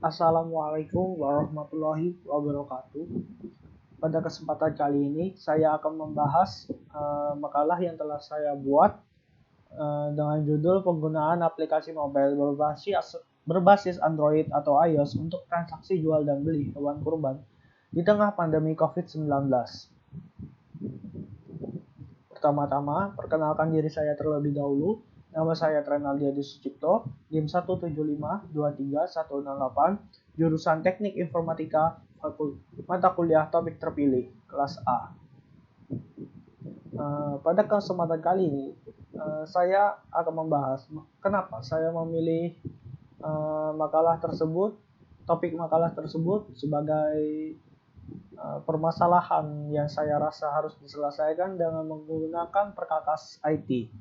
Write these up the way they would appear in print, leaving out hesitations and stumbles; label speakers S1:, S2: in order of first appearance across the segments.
S1: Assalamualaikum warahmatullahi wabarakatuh. Pada kesempatan kali ini saya akan membahas makalah yang telah saya buat dengan judul penggunaan aplikasi mobile berbasis Android atau iOS untuk transaksi jual dan beli hewan kurban di tengah pandemi COVID-19. Pertama-tama, perkenalkan diri saya terlebih dahulu. Nama saya Trenaldi Adi Sucipto, NIM 175231108, jurusan Teknik Informatika, mata kuliah topik terpilih, kelas A. Pada kesempatan kali ini, saya akan membahas kenapa saya memilih topik makalah tersebut sebagai permasalahan yang saya rasa harus diselesaikan dengan menggunakan perkakas IT.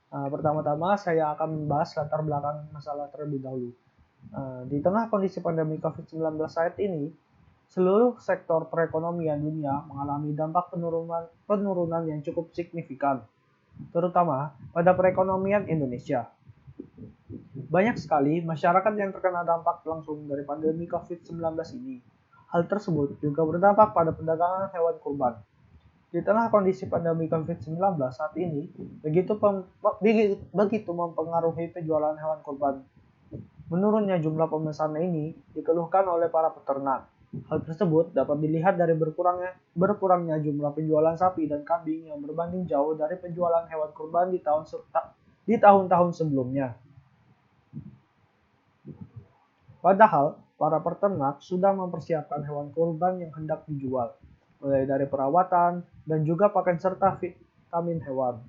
S1: Pertama-tama saya akan membahas latar belakang masalah terlebih dahulu. Di tengah kondisi pandemi COVID-19 saat ini, seluruh sektor perekonomian dunia mengalami dampak penurunan yang cukup signifikan, terutama pada perekonomian Indonesia. Banyak sekali masyarakat yang terkena dampak langsung dari pandemi COVID-19 ini. Hal tersebut juga berdampak pada perdagangan hewan kurban. Di tengah kondisi pandemi COVID-19 saat ini, begitu mempengaruhi penjualan hewan kurban. Menurunnya jumlah pemesan ini dikeluhkan oleh para peternak. Hal tersebut dapat dilihat dari berkurangnya jumlah penjualan sapi dan kambing yang berbanding jauh dari penjualan hewan kurban di tahun-tahun sebelumnya. Padahal, para peternak sudah mempersiapkan hewan kurban yang hendak dijual, mulai dari perawatan dan juga pakan serta vitamin hewan.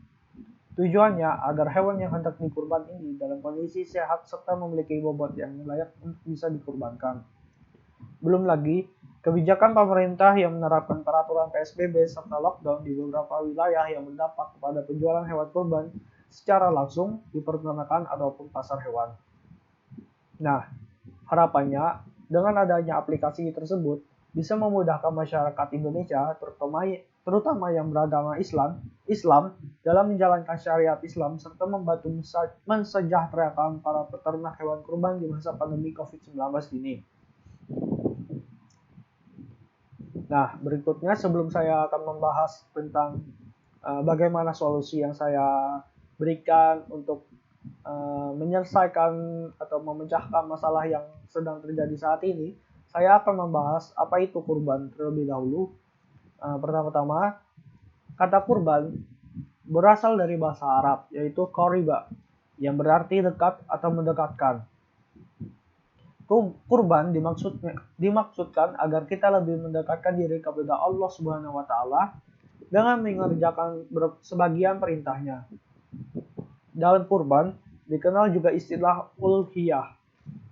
S1: Tujuannya agar hewan yang hendak dikurban ini dalam kondisi sehat serta memiliki bobot yang layak untuk bisa dikurbankan. Belum lagi, kebijakan pemerintah yang menerapkan peraturan PSBB serta lockdown di beberapa wilayah yang berdampak kepada penjualan hewan kurban secara langsung di peternakan ataupun pasar hewan. Nah, harapannya dengan adanya aplikasi tersebut bisa memudahkan masyarakat Indonesia, terutama yang beragama Islam dalam menjalankan syariat Islam serta membantu mensejahterakan para peternak hewan kurban di masa pandemi COVID-19 ini. Nah, berikutnya sebelum saya akan membahas tentang bagaimana solusi yang saya berikan untuk menyelesaikan atau memecahkan masalah yang sedang terjadi saat ini, saya akan membahas apa itu kurban terlebih dahulu. Pertama-tama, kata kurban berasal dari bahasa Arab, yaitu qariba, yang berarti dekat atau mendekatkan. Kurban dimaksudkan agar kita lebih mendekatkan diri kepada Allah Subhanahu wa Ta'ala dengan mengerjakan sebagian perintahnya. Dalam kurban dikenal juga istilah ulhiyah,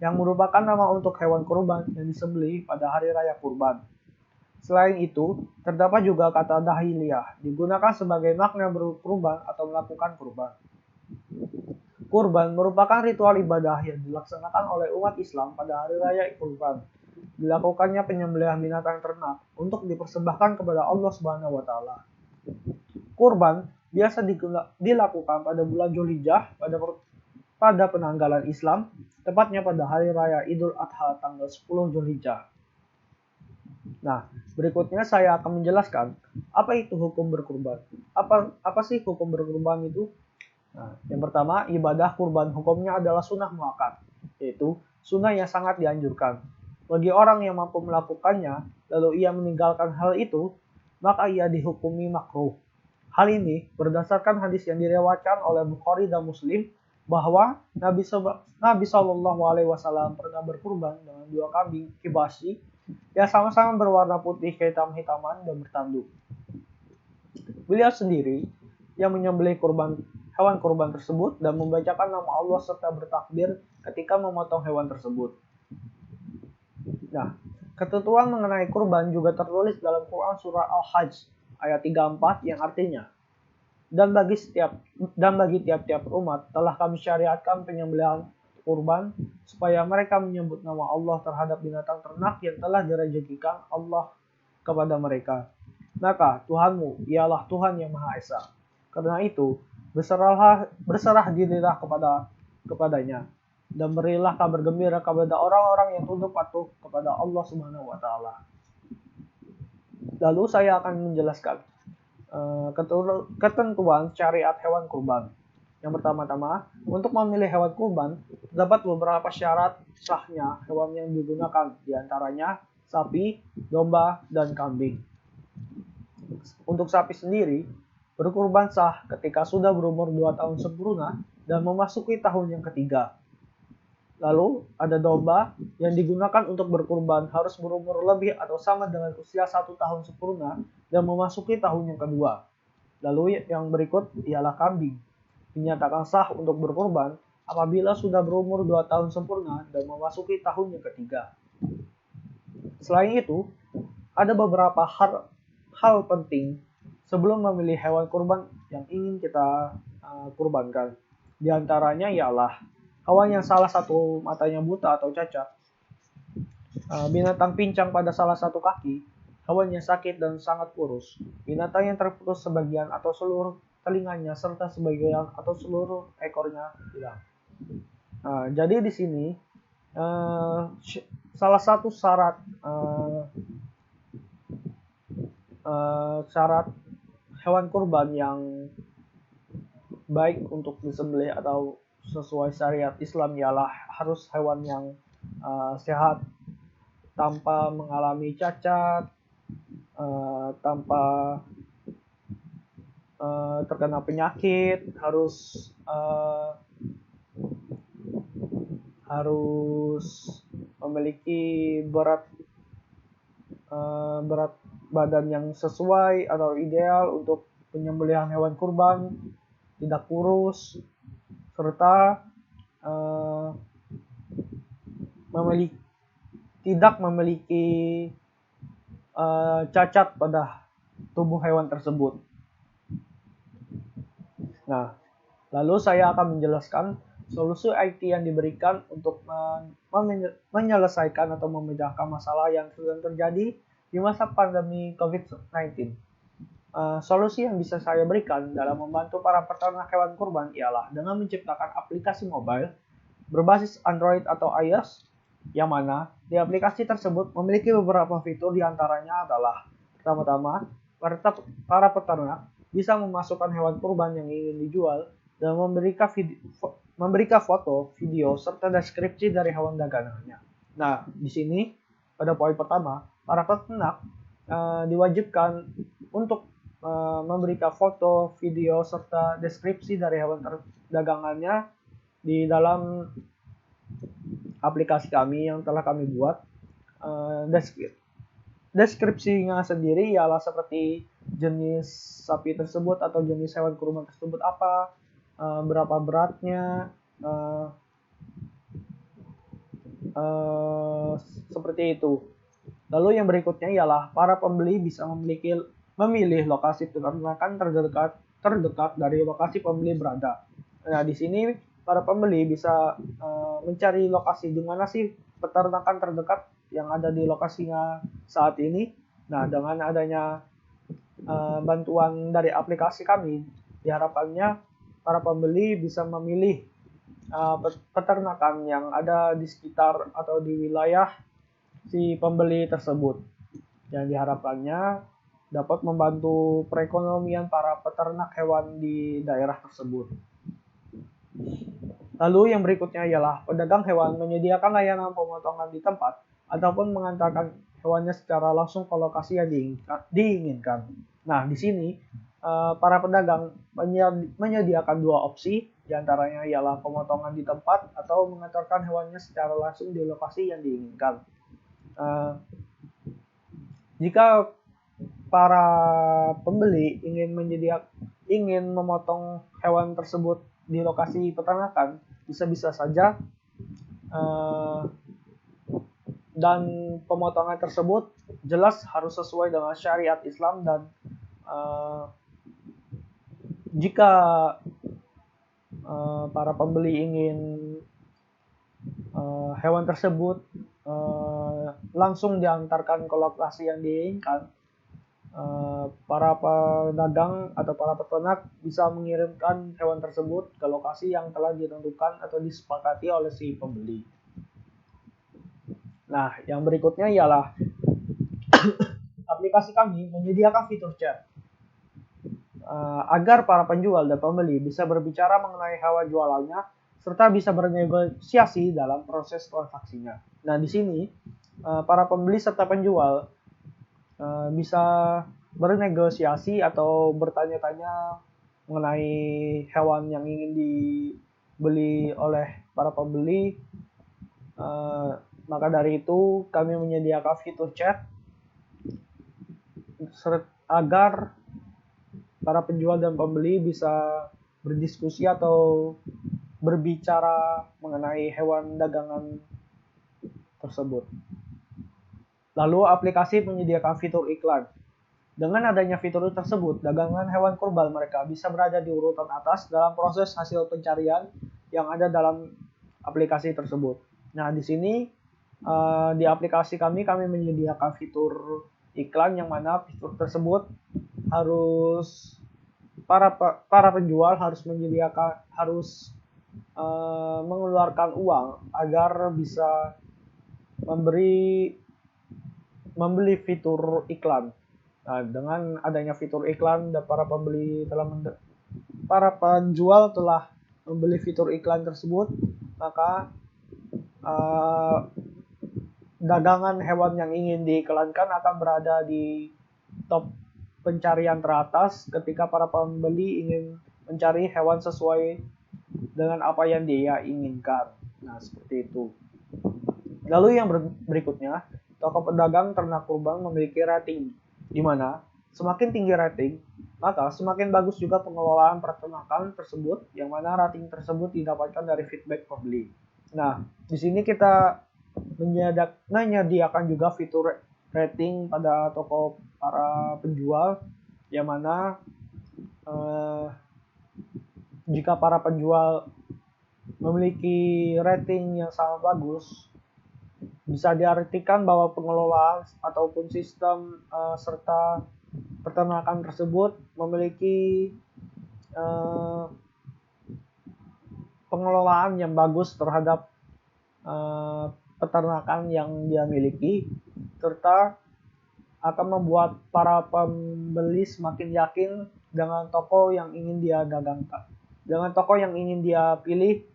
S1: yang merupakan nama untuk hewan kurban yang disembelih pada hari raya kurban. Selain itu, terdapat juga kata dahiliyah, digunakan sebagai makna berkurban atau melakukan kurban. Kurban merupakan ritual ibadah yang dilaksanakan oleh umat Islam pada hari raya kurban. Dilakukannya penyembelihan binatang ternak untuk dipersembahkan kepada Allah Subhanahu wa Ta'ala. Kurban biasa dilakukan pada bulan Dzulhijjah pada penanggalan Islam, tepatnya pada hari raya Idul Adha tanggal 10 Dzulhijjah. Nah, berikutnya saya akan menjelaskan apa itu hukum berkurban. Apa sih hukum berkurban itu? Nah, yang pertama, ibadah kurban hukumnya adalah sunnah muakkad, yaitu sunnah yang sangat dianjurkan. Bagi orang yang mampu melakukannya, lalu ia meninggalkan hal itu, maka ia dihukumi makruh. Hal ini berdasarkan hadis yang diriwayatkan oleh Bukhari dan Muslim bahwa Nabi Shallallahu Alaihi Wasallam pernah berkurban dengan 2 kambing kibasi yang sama-sama berwarna putih kehitam-hitaman dan bertanduk. Beliau sendiri yang menyembelih hewan kurban tersebut dan membacakan nama Allah serta bertakbir ketika memotong hewan tersebut. Nah, ketentuan mengenai kurban juga tertulis dalam Quran surah Al-Hajj ayat 34 yang artinya, dan bagi tiap-tiap umat telah kami syariatkan penyembelihan kurban supaya mereka menyebut nama Allah terhadap binatang ternak yang telah direzekikan Allah kepada mereka. Maka Tuhanmu ialah Tuhan yang Maha Esa. Karena itu, berserah dirilah kepadanya. dan berilah kabar gembira kepada orang-orang yang tunduk patuh kepada Allah Subhanahu wa taala. Lalu saya akan menjelaskan ketentuan syariat hewan kurban. Yang pertama-tama, untuk memilih hewan kurban, terdapat beberapa syarat sahnya hewan yang digunakan, diantaranya sapi, domba, dan kambing. Untuk sapi sendiri, berkurban sah ketika sudah berumur 2 tahun sempurna dan memasuki tahun yang ketiga. Lalu, ada domba yang digunakan untuk berkurban harus berumur lebih atau sama dengan usia 1 tahun sempurna dan memasuki tahun yang kedua. Lalu yang berikut ialah kambing. Dinyatakan sah untuk berkurban apabila sudah berumur 2 tahun sempurna dan memasuki tahun yang ketiga. Selain itu, ada beberapa hal penting sebelum memilih hewan kurban yang ingin kita kurbankan. Di antaranya ialah hewan yang salah satu matanya buta atau cacat, binatang pincang pada salah satu kaki, hewan yang sakit dan sangat kurus, binatang yang terputus sebagian atau seluruh telinganya serta sebagian atau seluruh ekornya hilang. Jadi di sini salah satu syarat hewan kurban yang baik untuk disembelih atau sesuai syariat Islam ialah harus hewan yang sehat, tanpa mengalami cacat, tanpa terkena penyakit, harus memiliki berat badan yang sesuai atau ideal untuk penyembelihan hewan kurban, tidak kurus, serta tidak memiliki cacat pada tubuh hewan tersebut. Nah, lalu saya akan menjelaskan solusi IT yang diberikan untuk menyelesaikan atau memecahkan masalah yang sedang terjadi di masa pandemi COVID-19. Solusi yang bisa saya berikan dalam membantu para peternak hewan kurban ialah dengan menciptakan aplikasi mobile berbasis Android atau iOS, yang mana di aplikasi tersebut memiliki beberapa fitur, diantaranya adalah pertama-tama, para peternak bisa memasukkan hewan kurban yang ingin dijual dan memberikan foto, video, serta deskripsi dari hewan dagangannya. Nah, di sini pada poin pertama, para peternak diwajibkan untuk memberikan foto, video, serta deskripsi dari hewan dagangannya di dalam aplikasi kami yang telah kami buat. Deskripsinya sendiri ialah seperti jenis sapi tersebut atau jenis hewan kurban tersebut apa, berapa beratnya, seperti itu. Lalu yang berikutnya ialah para pembeli bisa memilih lokasi peternakan terdekat dari lokasi pembeli berada. Nah, di sini para pembeli bisa mencari lokasi di mana sih peternakan terdekat yang ada di lokasinya saat ini. Nah, dengan adanya bantuan dari aplikasi kami, diharapkannya para pembeli bisa memilih peternakan yang ada di sekitar atau di wilayah si pembeli tersebut, yang diharapkannya dapat membantu perekonomian para peternak hewan di daerah tersebut. Lalu yang berikutnya ialah pedagang hewan menyediakan layanan pemotongan di tempat ataupun mengantarkan hewannya secara langsung ke lokasi yang diinginkan. Nah, di sini para pedagang menyediakan dua opsi, diantaranya ialah pemotongan di tempat atau mengantarkan hewannya secara langsung di lokasi yang diinginkan. Jika para pembeli ingin memotong hewan tersebut di lokasi peternakan, bisa-bisa saja dan pemotongan tersebut jelas harus sesuai dengan syariat Islam, dan jika para pembeli ingin hewan tersebut langsung diantarkan ke lokasi yang diinginkan, para pedagang atau para peternak bisa mengirimkan hewan tersebut ke lokasi yang telah ditentukan atau disepakati oleh si pembeli. Nah, yang berikutnya ialah aplikasi kami menyediakan fitur chat agar para penjual dan pembeli bisa berbicara mengenai hewan jualannya serta bisa bernegosiasi dalam proses transaksinya. Nah, di sini para pembeli serta penjual bisa bernegosiasi atau bertanya-tanya mengenai hewan yang ingin dibeli oleh para pembeli. Maka dari itu kami menyediakan fitur chat agar para penjual dan pembeli bisa berdiskusi atau berbicara mengenai hewan dagangan tersebut. Lalu aplikasi menyediakan fitur iklan. Dengan adanya fitur tersebut, dagangan hewan kurban mereka bisa berada di urutan atas dalam proses hasil pencarian yang ada dalam aplikasi tersebut. Nah, di sini di aplikasi kami menyediakan fitur iklan yang mana fitur tersebut harus para penjual harus mengeluarkan uang agar bisa membeli fitur iklan. Nah, dengan adanya fitur iklan dan para penjual telah membeli fitur iklan tersebut, maka dagangan hewan yang ingin diiklankan akan berada di top pencarian teratas ketika para pembeli ingin mencari hewan sesuai dengan apa yang dia inginkan. Nah, seperti itu. Lalu yang berikutnya, toko pedagang ternak kurban memiliki rating, di mana semakin tinggi rating, maka semakin bagus juga pengelolaan peternakan tersebut, yang mana rating tersebut didapatkan dari feedback pembeli. Nah, di sini kita menyediakan juga fitur rating pada toko para penjual, yang mana jika para penjual memiliki rating yang sangat bagus, bisa diartikan bahwa pengelolaan ataupun sistem serta peternakan tersebut memiliki pengelolaan yang bagus terhadap peternakan yang dia miliki, serta akan membuat para pembeli semakin yakin dengan toko yang ingin dia dagangkan, dengan toko yang ingin dia pilih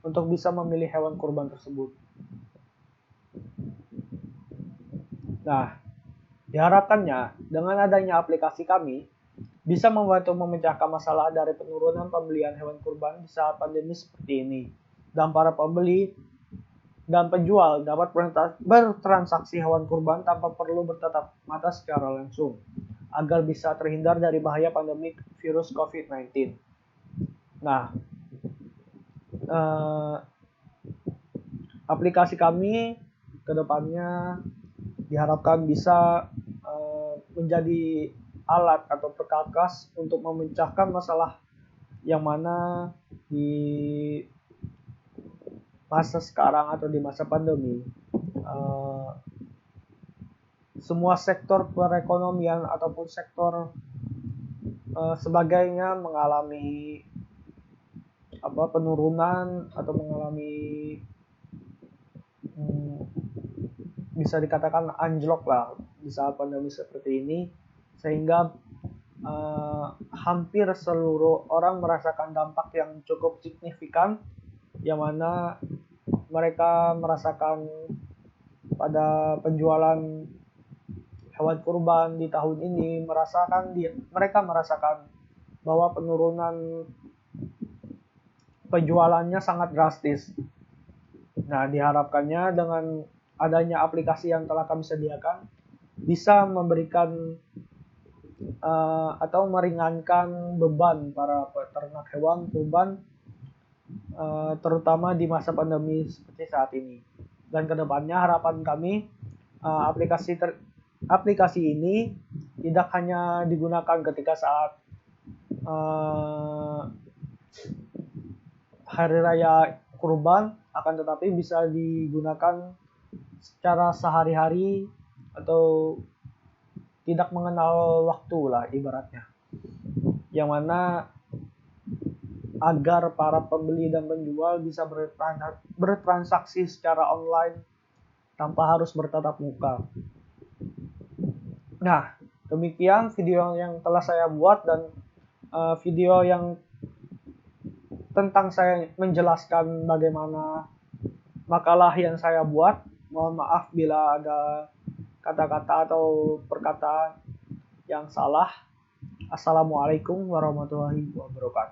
S1: untuk bisa memilih hewan kurban tersebut. Nah, diharapkannya dengan adanya aplikasi kami bisa membantu memecahkan masalah dari penurunan pembelian hewan kurban di saat pandemi seperti ini, dan para pembeli dan penjual dapat bertransaksi hewan kurban tanpa perlu bertatap mata secara langsung, agar bisa terhindar dari bahaya pandemi virus COVID-19. Nah, aplikasi kami ke depannya diharapkan bisa menjadi alat atau perkakas untuk memecahkan masalah yang mana di masa sekarang atau di masa pandemi, semua sektor perekonomian ataupun sektor sebagainya mengalami penurunan atau mengalami bisa dikatakan anjlok lah di saat pandemi seperti ini, sehingga hampir seluruh orang merasakan dampak yang cukup signifikan, yang mana mereka merasakan pada penjualan hewan kurban di tahun ini, mereka merasakan bahwa penurunan penjualannya sangat drastis. Nah, diharapkannya dengan adanya aplikasi yang telah kami sediakan bisa memberikan atau meringankan beban para peternak hewan kurban, terutama di masa pandemi seperti saat ini. Dan kedepannya harapan kami aplikasi ini tidak hanya digunakan ketika saat hari raya kurban, akan tetapi bisa digunakan secara sehari-hari atau tidak mengenal waktu lah ibaratnya. Yang mana agar para pembeli dan penjual bisa bertransaksi secara online tanpa harus bertatap muka. Nah, demikian video yang telah saya buat, dan video yang tentang saya menjelaskan bagaimana makalah yang saya buat. Mohon maaf bila ada kata-kata atau perkataan yang salah. Assalamualaikum warahmatullahi wabarakatuh.